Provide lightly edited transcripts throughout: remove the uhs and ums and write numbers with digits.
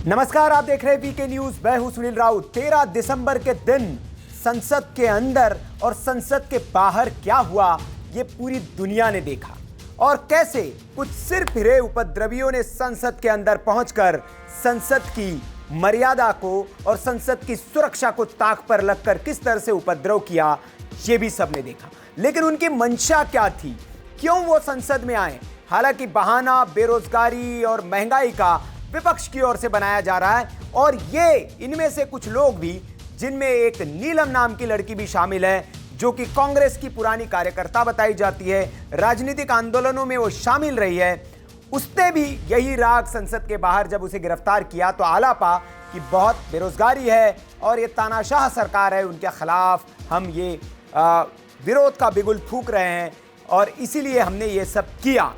नमस्कार, आप देख रहे हैं वीके न्यूज। मैं हूं सुनील राउत। 13 दिसंबर के दिन संसद के अंदर और संसद के बाहर क्या हुआ, ये पूरी दुनिया ने देखा। और कैसे कुछ सिर फिरे उपद्रवियों ने संसद के अंदर पहुंचकर संसद की मर्यादा को और संसद की सुरक्षा को ताक पर लगकर किस तरह से उपद्रव किया, ये भी सबने देखा। लेकिन उनकी मंशा क्या थी, क्यों वो संसद में आए? हालांकि बहाना बेरोजगारी और महंगाई का विपक्ष की ओर से बनाया जा रहा है, और ये इनमें से कुछ लोग भी, जिनमें एक नीलम नाम की लड़की भी शामिल है, जो कि कांग्रेस की पुरानी कार्यकर्ता बताई जाती है, राजनीतिक आंदोलनों में वो शामिल रही है, उसने भी यही राग संसद के बाहर जब उसे गिरफ्तार किया तो आलापा कि बहुत बेरोजगारी है और ये तानाशाह सरकार है, उनके खिलाफ हम ये विरोध का बिगुल फूंक रहे हैं और इसीलिए हमने ये सब किया।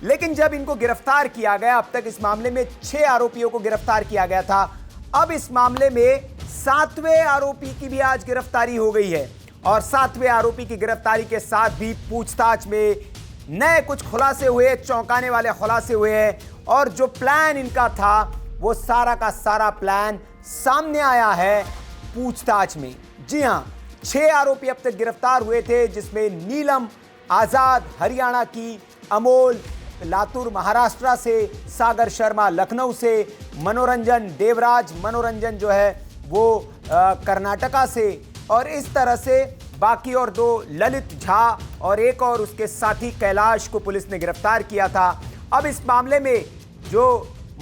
लेकिन जब इनको गिरफ्तार किया गया, अब तक इस मामले में 6 आरोपियों को गिरफ्तार किया गया था, अब इस मामले में 7वें आरोपी की भी आज गिरफ्तारी हो गई है। और 7वें आरोपी की गिरफ्तारी के साथ भी पूछताछ में नए कुछ खुलासे हुए, चौंकाने वाले खुलासे हुए हैं। और जो प्लान इनका था, वो सारा का सारा प्लान सामने आया है पूछताछ में। जी हां, 6 आरोपी अब तक गिरफ्तार हुए थे, जिसमें नीलम आजाद हरियाणा की, अमोल लातूर महाराष्ट्र से, सागर शर्मा लखनऊ से, मनोरंजन देवराज मनोरंजन जो है वो कर्नाटका से, और इस तरह से बाकी और 2 ललित झा और एक और उसके साथी कैलाश को पुलिस ने गिरफ्तार किया था। अब इस मामले में जो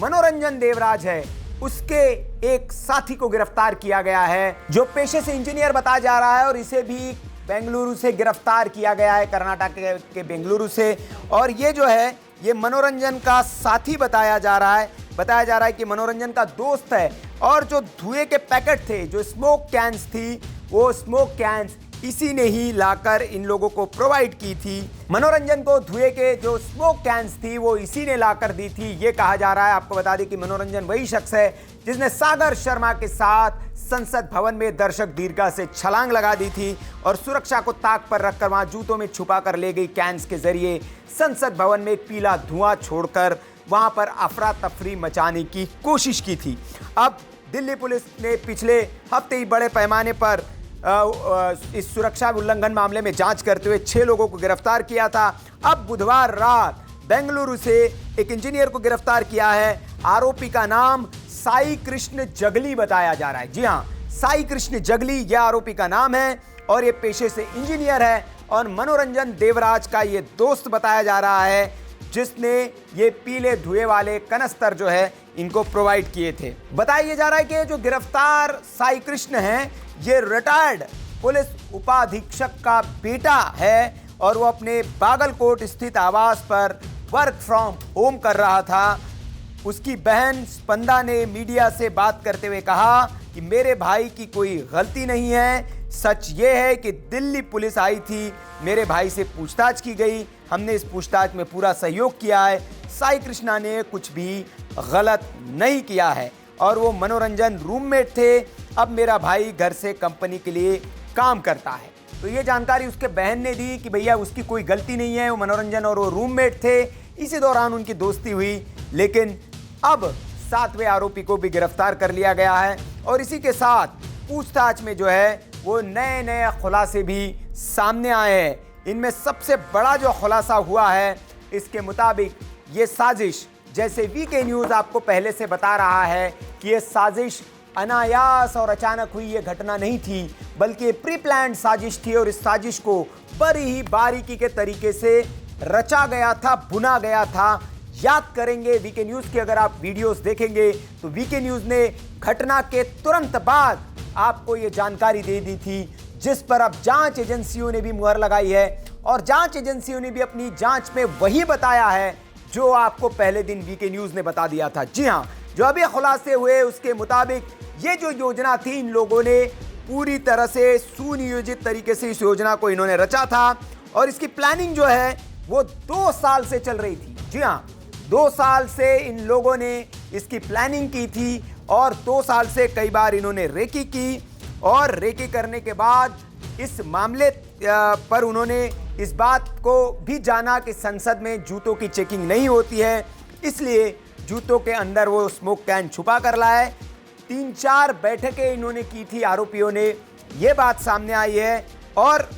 मनोरंजन देवराज है, उसके एक साथी को गिरफ्तार किया गया है, जो पेशे से इंजीनियर बताया जा रहा है, और इसे भी बेंगलुरु से गिरफ्तार किया गया है, कर्नाटक के बेंगलुरु से। और ये जो है, ये मनोरंजन का साथी बताया जा रहा है कि मनोरंजन का दोस्त है। और जो धुएं के पैकेट थे, जो स्मोक कैंस थी, वो स्मोक कैंस इसी ने ही लाकर इन लोगों को प्रोवाइड की थी। मनोरंजन को धुएं के जो स्मोक कैंस थी, वो इसी ने लाकर दी थी, ये कहा जा रहा है। आपको बता दें कि मनोरंजन वही शख्स है जिसने सागर शर्मा के साथ संसद भवन में दर्शक दीर्घा से छलांग लगा दी थी और सुरक्षा को ताक पर रखकर वहां जूतों में छुपा कर ले गई कैंस के जरिए संसद भवन में एक पीला धुआं छोड़कर वहां पर अफरा तफरी मचाने की कोशिश की थी। अब दिल्ली पुलिस ने पिछले हफ्ते ही बड़े पैमाने पर इस सुरक्षा उल्लंघन मामले में जांच करते हुए 6 लोगों को गिरफ्तार किया था। अब बुधवार रात बेंगलुरु से एक इंजीनियर को गिरफ्तार किया है। आरोपी का नाम साई कृष्ण जगली बताया जा रहा है। जी हां, साई कृष्ण जगली यह आरोपी का नाम है और ये पेशे से इंजीनियर है, और मनोरंजन देवराज का ये दोस्त बताया जा रहा है, जिसने ये पीले धुएं वाले कनस्तर जो है इनको प्रोवाइड किए थे। बताया जा रहा है कि जो गिरफ्तार साई कृष्ण हैं, ये रिटायर्ड पुलिस उपाधीक्षक का बेटा है और वो अपने बागलकोट स्थित आवास पर वर्क फ्रॉम होम कर रहा था। उसकी बहन स्पंदा ने मीडिया से बात करते हुए कहा कि मेरे भाई की कोई गलती नहीं है, सच ये है कि दिल्ली पुलिस आई थी, मेरे भाई से पूछताछ की गई, हमने इस पूछताछ में पूरा सहयोग किया है, साई कृष्णा ने कुछ भी गलत नहीं किया है और वो मनोरंजन रूममेट थे। अब मेरा भाई घर से कंपनी के लिए काम करता है। तो ये जानकारी उसके बहन ने दी कि भैया उसकी कोई गलती नहीं है, वो मनोरंजन और वो रूममेट थे, इसी दौरान उनकी दोस्ती हुई। लेकिन अब 7वें आरोपी को भी गिरफ्तार कर लिया गया है और इसी के साथ पूछताछ में जो है वो नए खुलासे भी सामने आए हैं। इनमें सबसे बड़ा जो खुलासा हुआ है, इसके मुताबिक ये साजिश, जैसे वीके न्यूज़ आपको पहले से बता रहा है कि ये साजिश अनायास और अचानक हुई ये घटना नहीं थी, बल्कि प्री प्लान्ड साजिश थी और इस साजिश को बड़ी ही बारीकी के तरीके से रचा गया था, बुना गया था। याद करेंगे वीके न्यूज़ की अगर आप वीडियोस देखेंगे तो वीके न्यूज़ ने घटना के तुरंत बाद आपको ये जानकारी दे दी थी, जिस पर अब जांच एजेंसियों ने भी मुहर लगाई है और जांच एजेंसियों ने भी अपनी जांच में वही बताया है जो आपको पहले दिन वीके न्यूज़ ने बता दिया था। जी हां, जो अभी खुलासे हुए उसके मुताबिक ये जो योजना थी, इन लोगों ने पूरी तरह से सुनियोजित तरीके से इस योजना को इन्होंने रचा था और इसकी प्लानिंग जो है वो 2 साल से चल रही थी। जी हां, 2 साल से इन लोगों ने इसकी प्लानिंग की थी और 2 साल से कई बार इन्होंने रेकी की और रेकी करने के बाद इस मामले पर उन्होंने इस बात को भी जाना कि संसद में जूतों की चेकिंग नहीं होती है, इसलिए जूतों के अंदर वो स्मोक कैन छुपा कर लाए। 3-4 बैठकें इन्होंने की थी आरोपियों ने, ये बात सामने आई है। और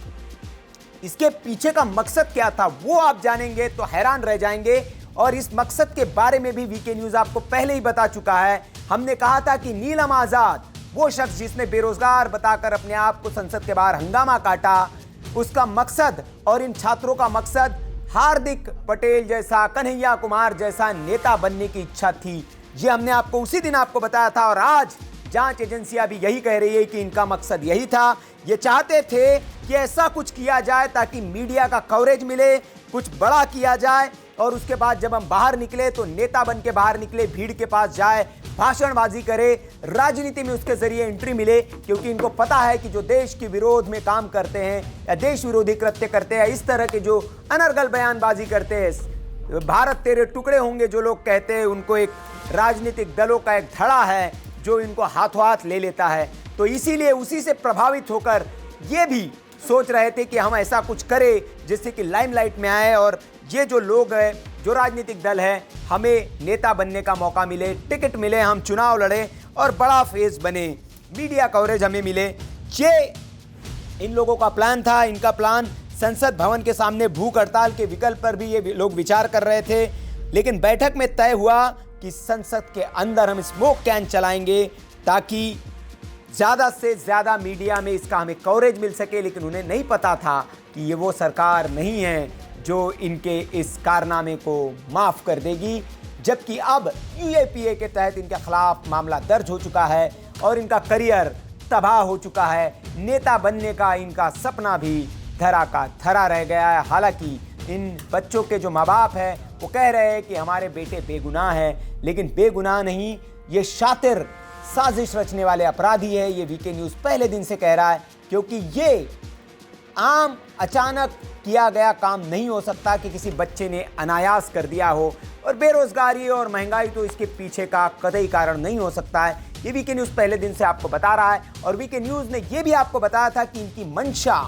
इसके पीछे का मकसद क्या था वो आप जानेंगे तो हैरान रह जाएंगे। और इस मकसद के बारे में भी वीके न्यूज आपको पहले ही बता चुका है। हमने कहा था कि नीलम आजाद, वो शख्स जिसने बेरोजगार बताकर अपने आप को संसद के बाहर हंगामा काटा, उसका मकसद और इन छात्रों का मकसद हार्दिक पटेल जैसा, कन्हैया कुमार जैसा नेता बनने की इच्छा थी। ये हमने आपको उसी दिन आपको बताया था। और आज जांच एजेंसियां भी यही कह रही है कि इनका मकसद यही था। ये चाहते थे कि ऐसा कुछ किया जाए ताकि मीडिया का कवरेज मिले, कुछ बड़ा किया जाए और उसके बाद जब हम बाहर निकले तो नेता बन के बाहर निकले, भीड़ के पास जाए, भाषणबाजी करे, राजनीति में उसके जरिए एंट्री मिले। क्योंकि इनको पता है कि जो देश के विरोध में काम करते हैं या देश विरोधी कृत्य करते हैं, इस तरह के जो अनर्गल बयानबाजी करते हैं, भारत तेरे टुकड़े होंगे जो लोग कहते हैं, उनको एक राजनीतिक दलों का एक धड़ा है जो इनको हाथों हाथ ले लेता है। तो इसीलिए उसी से प्रभावित होकर ये भी सोच रहे थे कि हम ऐसा कुछ करें जिससे कि लाइमलाइट में आए और ये जो लोग हैं, जो राजनीतिक दल है, हमें नेता बनने का मौका मिले, टिकट मिले, हम चुनाव लड़े और बड़ा फेस बने, मीडिया कवरेज हमें मिले। ये इन लोगों का प्लान था। इनका प्लान संसद भवन के सामने भूख हड़ताल के विकल्प पर भी ये लोग विचार कर रहे थे। लेकिन बैठक में तय हुआ कि संसद के अंदर हम स्मोक कैन चलाएंगे ताकि ज़्यादा से ज़्यादा मीडिया में इसका हमें कवरेज मिल सके। लेकिन उन्हें नहीं पता था कि ये वो सरकार नहीं है जो इनके इस कारनामे को माफ़ कर देगी। जबकि अब यूएपीए के तहत इनके खिलाफ मामला दर्ज हो चुका है और इनका करियर तबाह हो चुका है। नेता बनने का इनका सपना भी धरा का धरा रह गया है। हालांकि इन बच्चों के जो माँ बाप हैं वो कह रहे हैं कि हमारे बेटे बेगुनाह हैं, लेकिन बेगुनाह नहीं, ये शातिर साजिश रचने वाले अपराधी है। ये वीके न्यूज़ पहले दिन से कह रहा है, क्योंकि ये आम अचानक किया गया काम नहीं हो सकता कि किसी बच्चे ने अनायास कर दिया हो। और बेरोजगारी और महंगाई तो इसके पीछे का कतई कारण नहीं हो सकता है। ये वीके न्यूज़ पहले दिन से आपको बता रहा है। और वीके न्यूज़ ने यह भी आपको बताया था कि इनकी मंशा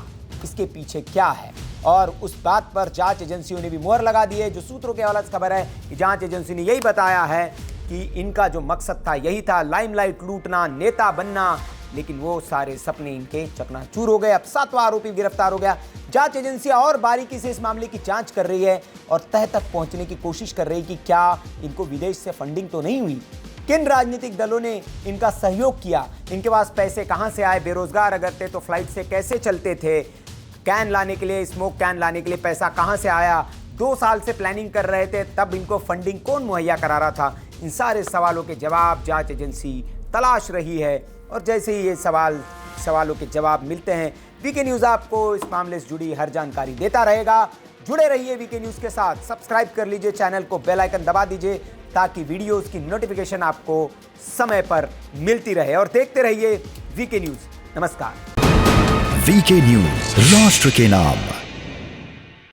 इसके पीछे क्या है। और उस बात पर जांच एजेंसियों ने भी मुहर लगा दी है। जो सूत्रों के हवाले से खबर है कि जांच एजेंसी ने यही बताया है कि इनका जो मकसद था यही था, लाइमलाइट लूटना, नेता बनना। लेकिन वो सारे सपने इनके चकनाचूर हो गए। अब 7वां आरोपी गिरफ्तार हो गया। जांच एजेंसियां और बारीकी से इस मामले की जांच कर रही है और तह तक पहुंचने की कोशिश कर रही है कि क्या इनको विदेश से फंडिंग तो नहीं हुई, किन राजनीतिक दलों ने इनका सहयोग किया, इनके पास पैसे कहां से आए, बेरोजगार अगर थे तो फ्लाइट से कैसे चलते थे, कैन लाने के लिए, स्मोक कैन लाने के लिए पैसा कहां से आया, 2 साल से प्लानिंग कर रहे थे तब इनको फंडिंग कौन मुहैया करा रहा था। इन सारे सवालों के जवाब जांच एजेंसी तलाश रही है। और जैसे ही ये सवालों के जवाब मिलते हैं, वीके न्यूज़ आपको इस मामले से जुड़ी हर जानकारी देता रहेगा। जुड़े रहिए वीके न्यूज़ के साथ, सब्सक्राइब कर लीजिए चैनल को, बेल आइकन दबा दीजिए ताकि वीडियोस की नोटिफिकेशन आपको समय पर मिलती रहे। और देखते रहिए वीके न्यूज़। नमस्कार। वीके न्यूज़, राष्ट्र के नाम।